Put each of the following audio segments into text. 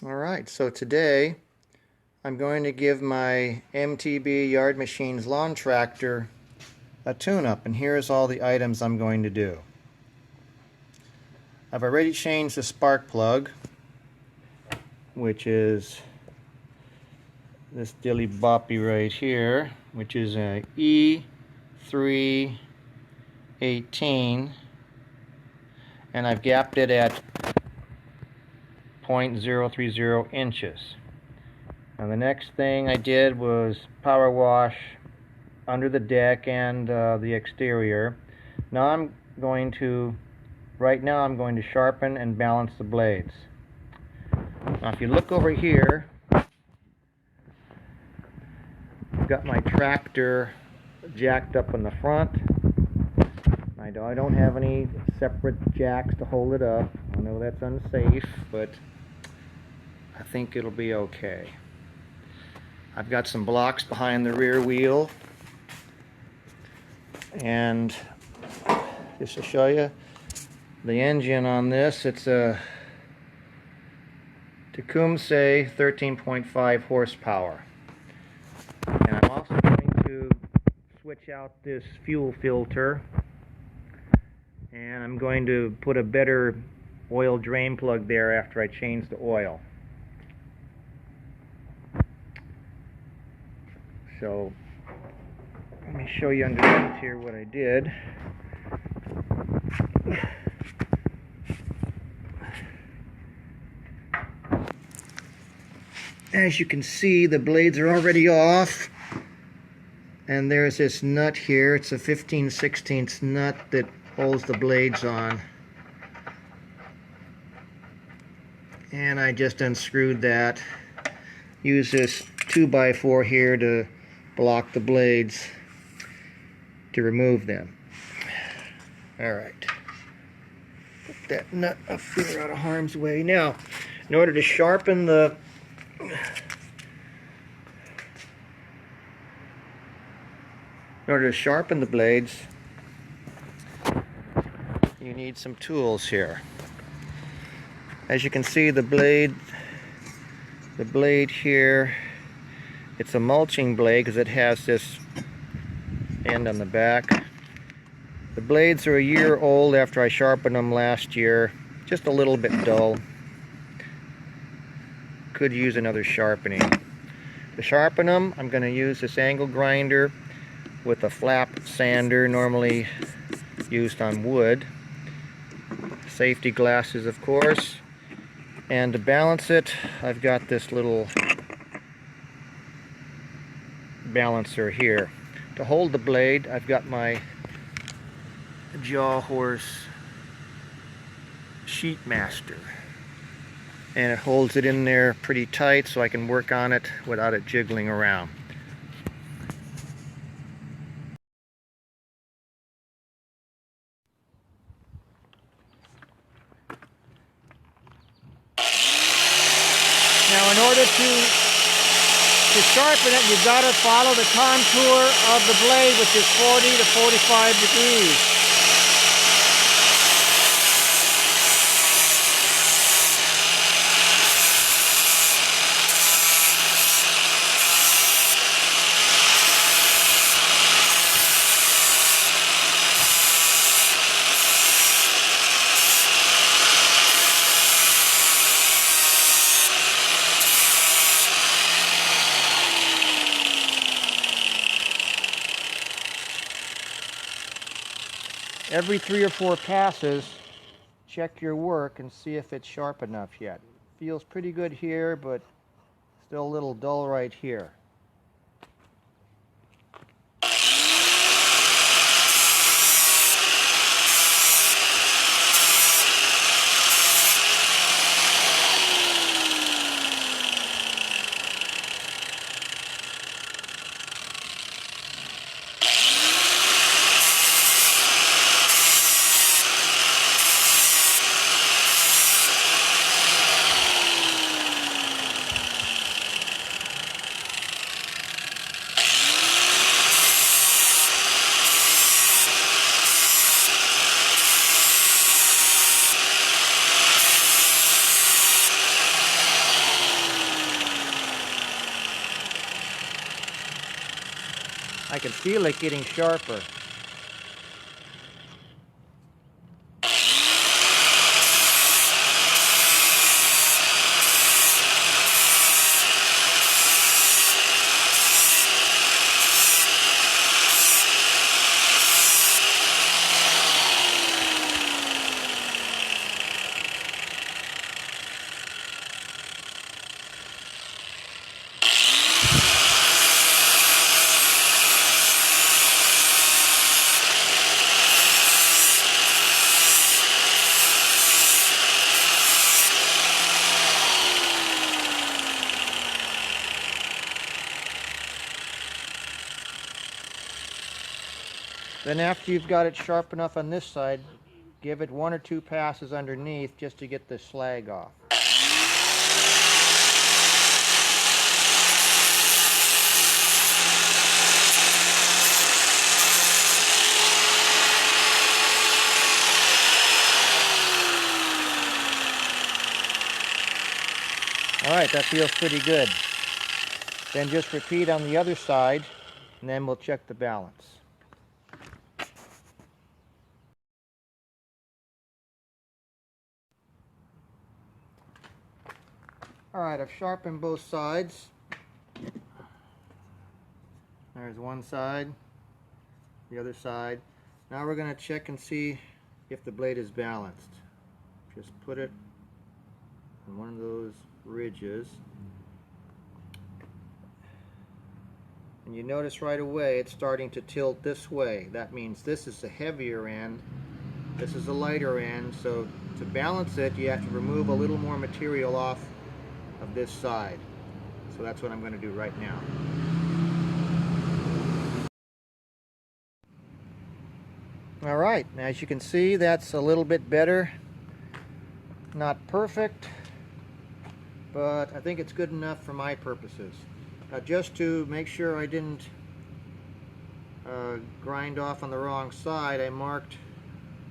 Alright, so today I'm going to give my MTB Yard Machines lawn tractor a tune-up, and here's all the items I'm going to do. I've already changed the spark plug, which is this dilly boppy right here, which is a E318, and I've gapped it at 0.030 inches. And the next thing I did was power wash under the deck and the exterior. Right now I'm going to sharpen and balance the blades. Now if you look over here, I've got my tractor jacked up in the front. I don't have any separate jacks to hold it up. I know that's unsafe, but I think it'll be okay. I've got some blocks behind the rear wheel, and just to show you the engine on this, it's a Tecumseh 13.5 horsepower. And I'm also going to switch out this fuel filter, and I'm going to put a better oil drain plug there after I change the oil. So let me show you underneath here what I did. As you can see, the blades are already off, and there's this nut here. It's a 15/16 nut that holds the blades on, and I just unscrewed that. Use this 2x4 here to block the blades to remove them. Alright, put that nut up here out of harm's way. Now, in order to sharpen the blades, you need some tools here. As you can see, the blade here, it's a mulching blade because it has this end on the back. The blades are a year old after I sharpened them last year, just a little bit dull. Could use another sharpening. To sharpen them, I'm going to use this angle grinder with a flap sander, normally used on wood. Safety glasses, of course. And to balance it, I've got this little balancer here. To hold the blade, I've got my Jaw Horse Sheet Master, and it holds it in there pretty tight so I can work on it without it jiggling around. Now, in order to sharpen it, you've got to follow the contour of the blade, which is 40 to 45 degrees. Every 3 or 4 passes, check your work and see if it's sharp enough yet. Feels pretty good here, but still a little dull right here. can feel it getting sharper. Then after you've got it sharp enough on this side, give it 1 or 2 passes underneath just to get the slag off. Alright, that feels pretty good. Then just repeat on the other side, and then we'll check the balance. Alright, I've sharpened both sides. There's one side, the other side. Now we're going to check and see if the blade is balanced. Just put it on one of those ridges. And you notice right away it's starting to tilt this way. That means this is the heavier end, this is the lighter end. So to balance it, you have to remove a little more material off of this side. So that's what I'm going to do right now. Alright, as you can see, that's a little bit better. Not perfect, but I think it's good enough for my purposes. Now, just to make sure I didn't grind off on the wrong side, I marked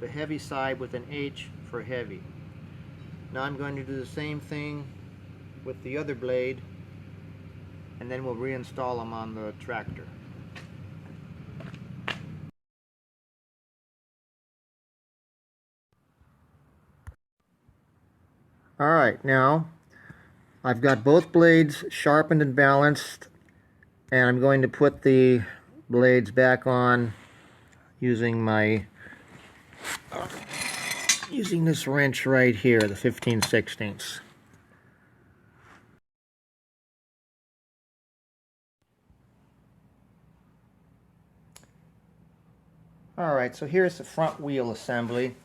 the heavy side with an H for heavy. Now I'm going to do the same thing with the other blade, and then we'll reinstall them on the tractor. Alright, now I've got both blades sharpened and balanced, and I'm going to put the blades back on using this wrench right here, the 15/16. Alright, so here's the front wheel assembly,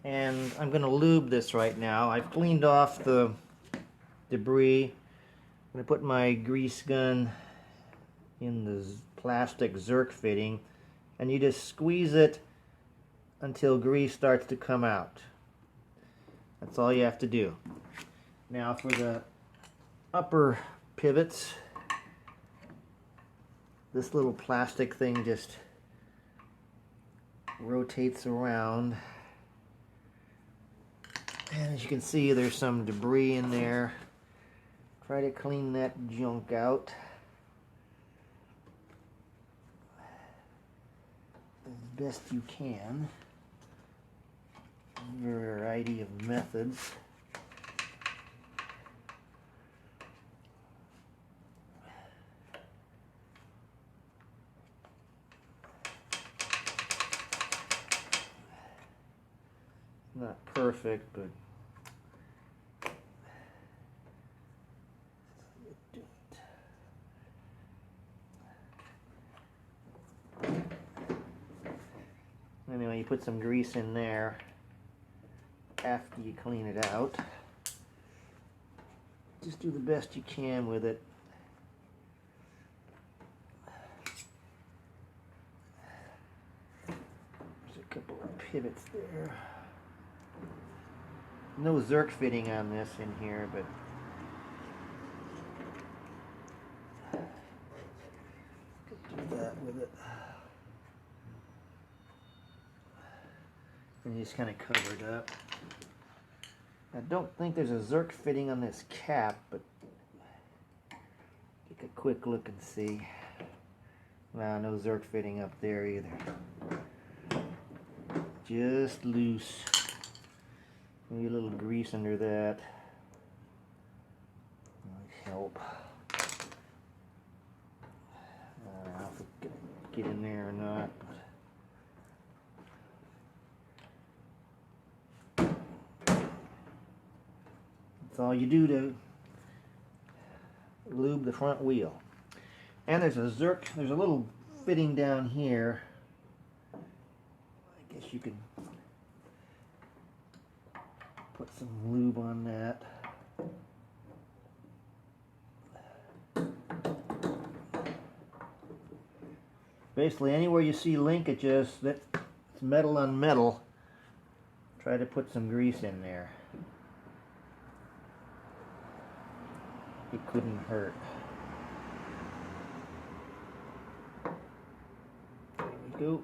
and I'm going to lube this right now. I've cleaned off the debris. I'm going to put my grease gun in the plastic Zerk fitting, and you just squeeze it until grease starts to come out. That's all you have to do. Now for the upper pivots, this little plastic thing just rotates around, and as you can see, there's some debris in there. Try to clean that junk out as best you can. A variety of methods. Not perfect, but anyway, you put some grease in there after you clean it out. Just do the best you can with it. There's a couple of pivots there. No Zerk fitting on this in here, but could do that with it. And you just kind of cover it up. I don't think there's a Zerk fitting on this cap, but take a quick look and see. Nah, no Zerk fitting up there either. Just loose. Maybe a little grease under that might help. I don't know if it can get in there or not. That's all you do to lube the front wheel. And there's a little fitting down here. I guess you could put some lube on that. Basically, anywhere you see linkages that's metal on metal, try to put some grease in there. It couldn't hurt. There we go.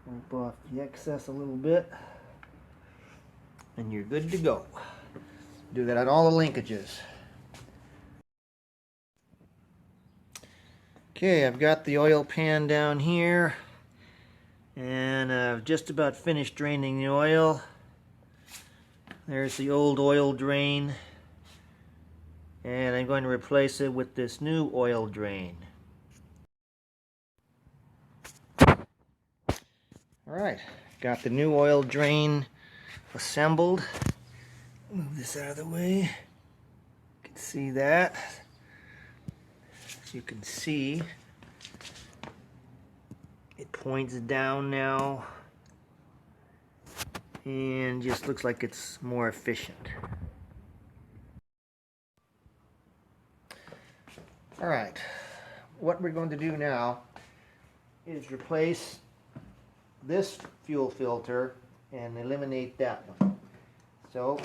Wipe off the excess a little bit, and you're good to go. Do that on all the linkages. Okay, I've got the oil pan down here, and I've just about finished draining the oil. There's the old oil drain, and I'm going to replace it with this new oil drain. Alright, got the new oil drain assembled. Move this out of the way. You can see that. As you can see, it points down now and just looks like it's more efficient. Alright, what we're going to do now is replace this fuel filter and eliminate that one. So,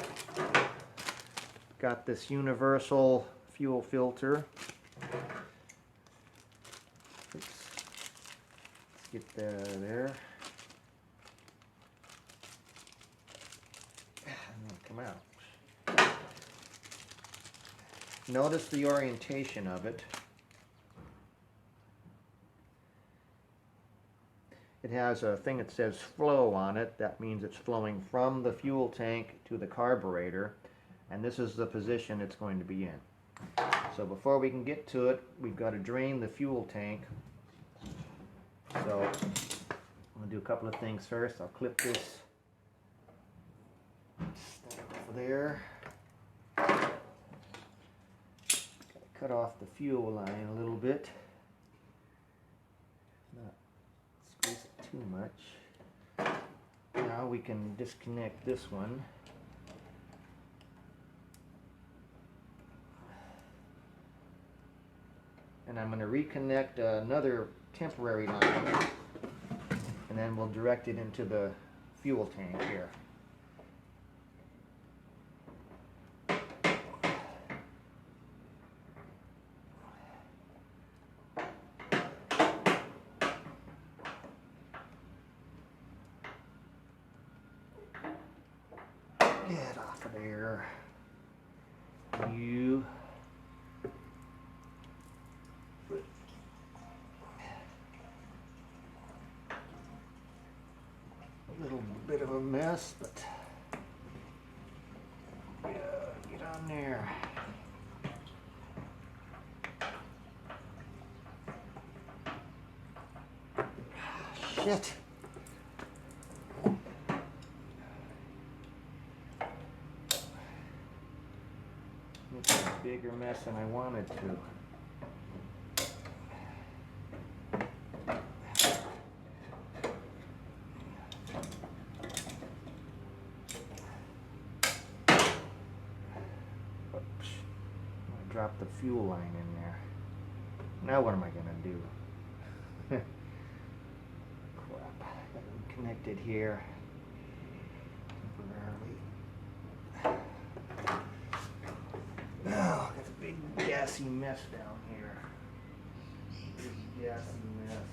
got this universal fuel filter. Oops. Let's get that out of there. Come out. Notice the orientation of it. It has a thing that says flow on it. That means it's flowing from the fuel tank to the carburetor, and this is the position it's going to be in. So before we can get to it, we've got to drain the fuel tank. So I'm going to do a couple of things first. I'll clip this over there. Gotta cut off the fuel line a little bit. Not squeeze it too much. Now we can disconnect this one. And I'm going to reconnect another temporary line, and then we'll direct it into the fuel tank here. Get off of there. You. A little bit of a mess, but yeah, get on there. Shit. It's a bigger mess than I wanted to. Drop the fuel line in there. Now what am I gonna do? Crap. Got it connected here temporarily. Oh, got a big gassy mess down here. Big gassy mess.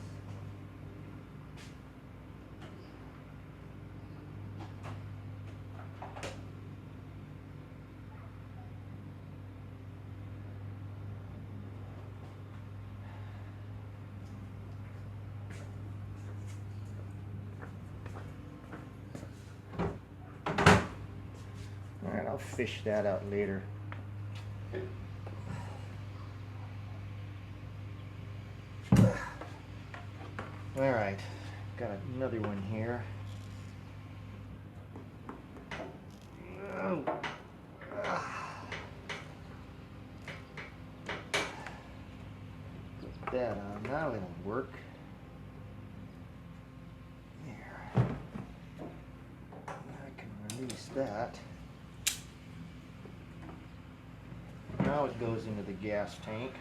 I'll fish that out later. Alright, got another one here. Oh. Put that on, now it'll work. There. I can release that. Now it goes into the gas tank.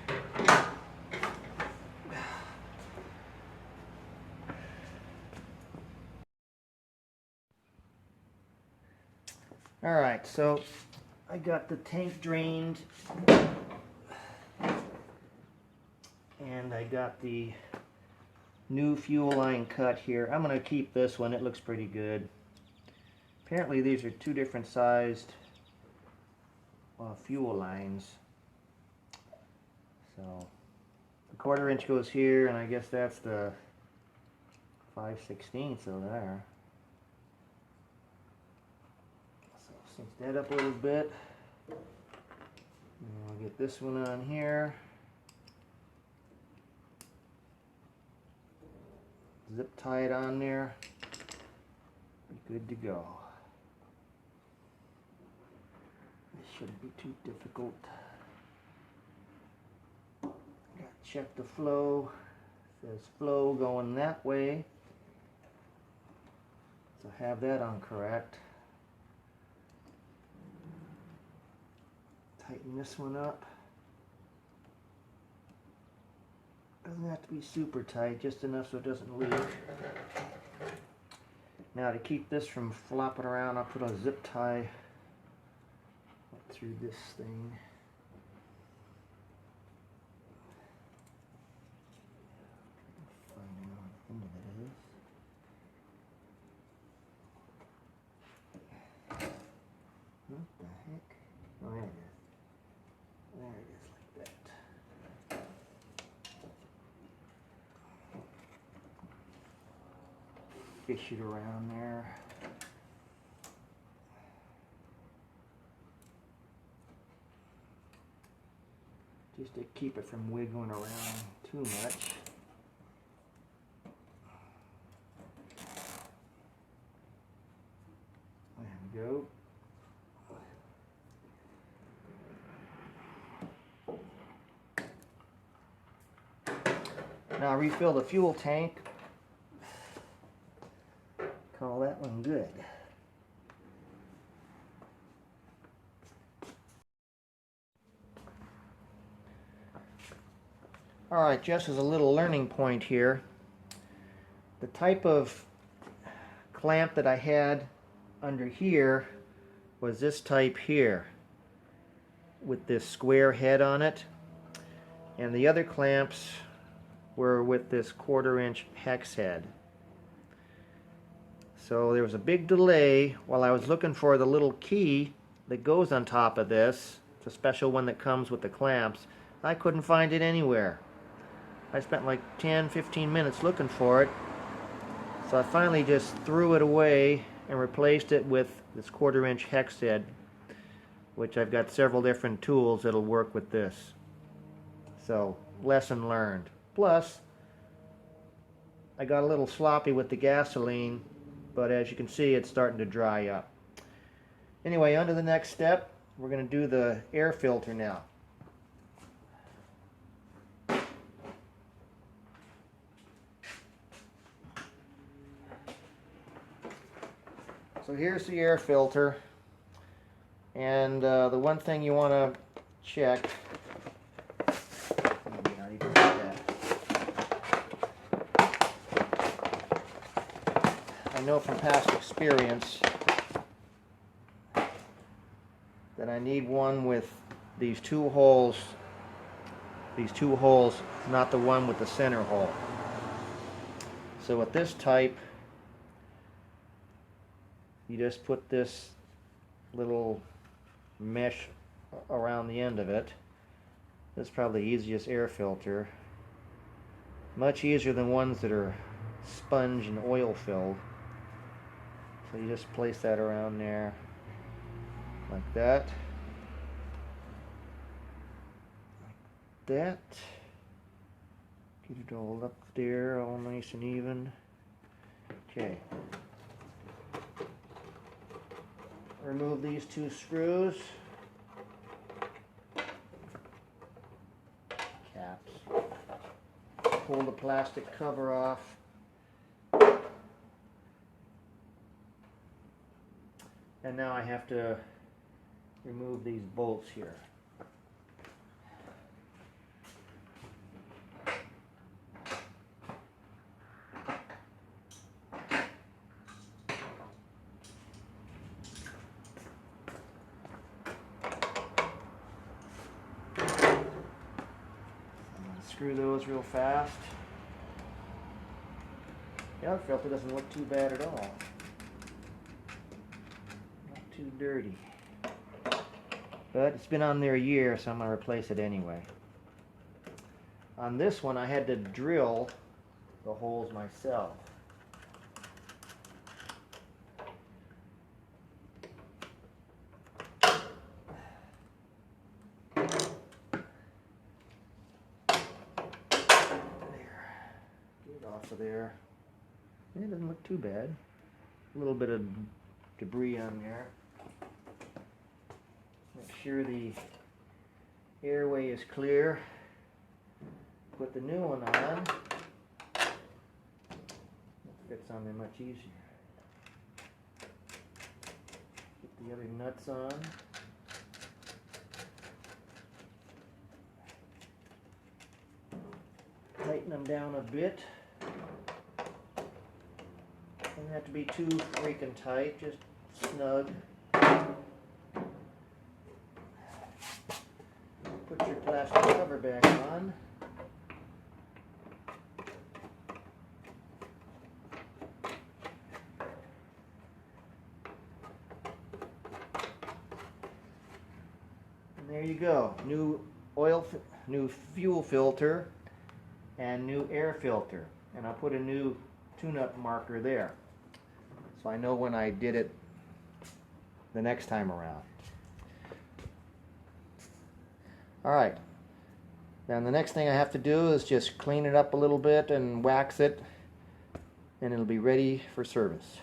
Alright, so I got the tank drained and I got the new fuel line cut here. I'm going to keep this one, it looks pretty good. Apparently these are two different sized fuel lines. So the 1/4 inch goes here, and I guess that's the 5/16 of there. So cinch that up a little bit. And I'll get this one on here. Zip tie it on there. Good to go. This shouldn't be too difficult. Check the flow. It says flow going that way. So have that on correct. Tighten this one up. Doesn't have to be super tight, just enough so it doesn't leak. Now to keep this from flopping around, I'll put a zip tie through this thing. What the heck? Oh, there it is. There it is, like that. Fish it around there. Just to keep it from wiggling around too much. There we go. Now refill the fuel tank. Call that one good. Alright, just as a little learning point here, the type of clamp that I had under here was this type here with this square head on it, and the other clamps were with this 1/4 inch hex head. So there was a big delay while I was looking for the little key that goes on top of this. It's a special one that comes with the clamps. I couldn't find it anywhere. I spent like 10-15 minutes looking for it. So I finally just threw it away and replaced it with this 1/4 inch hex head, which I've got several different tools that'll work with this. So, lesson learned. Plus, I got a little sloppy with the gasoline, but as you can see, it's starting to dry up. Anyway, on to the next step. We're going to do the air filter now. So here's the air filter, and the one thing you want to check, maybe not even do that. I know from past experience that I need one with these two holes, not the one with the center hole. So with this type, you just put this little mesh around the end of it. This is probably the easiest air filter. Much easier than ones that are sponge and oil filled. So you just place that around there. like that. That. Get it all up there, all nice and even. Okay. Remove these two screws. Caps. Pull the plastic cover off. And now I have to remove these bolts here. Screw those real fast. The other filter doesn't look too bad at all. Not too dirty. But it's been on there a year, so I'm going to replace it anyway. On this one, I had to drill the holes myself. Off of there. It doesn't look too bad. A little bit of debris on there. Make sure the airway is clear. Put the new one on. It fits on there much easier. Put the other nuts on. Tighten them down a bit. Doesn't have to be too freaking tight, just snug. Put your plastic cover back on. And there you go. New fuel filter and new air filter. And I'll put a new tune-up marker there, so I know when I did it the next time around. Alright, now the next thing I have to do is just clean it up a little bit and wax it, and it'll be ready for service.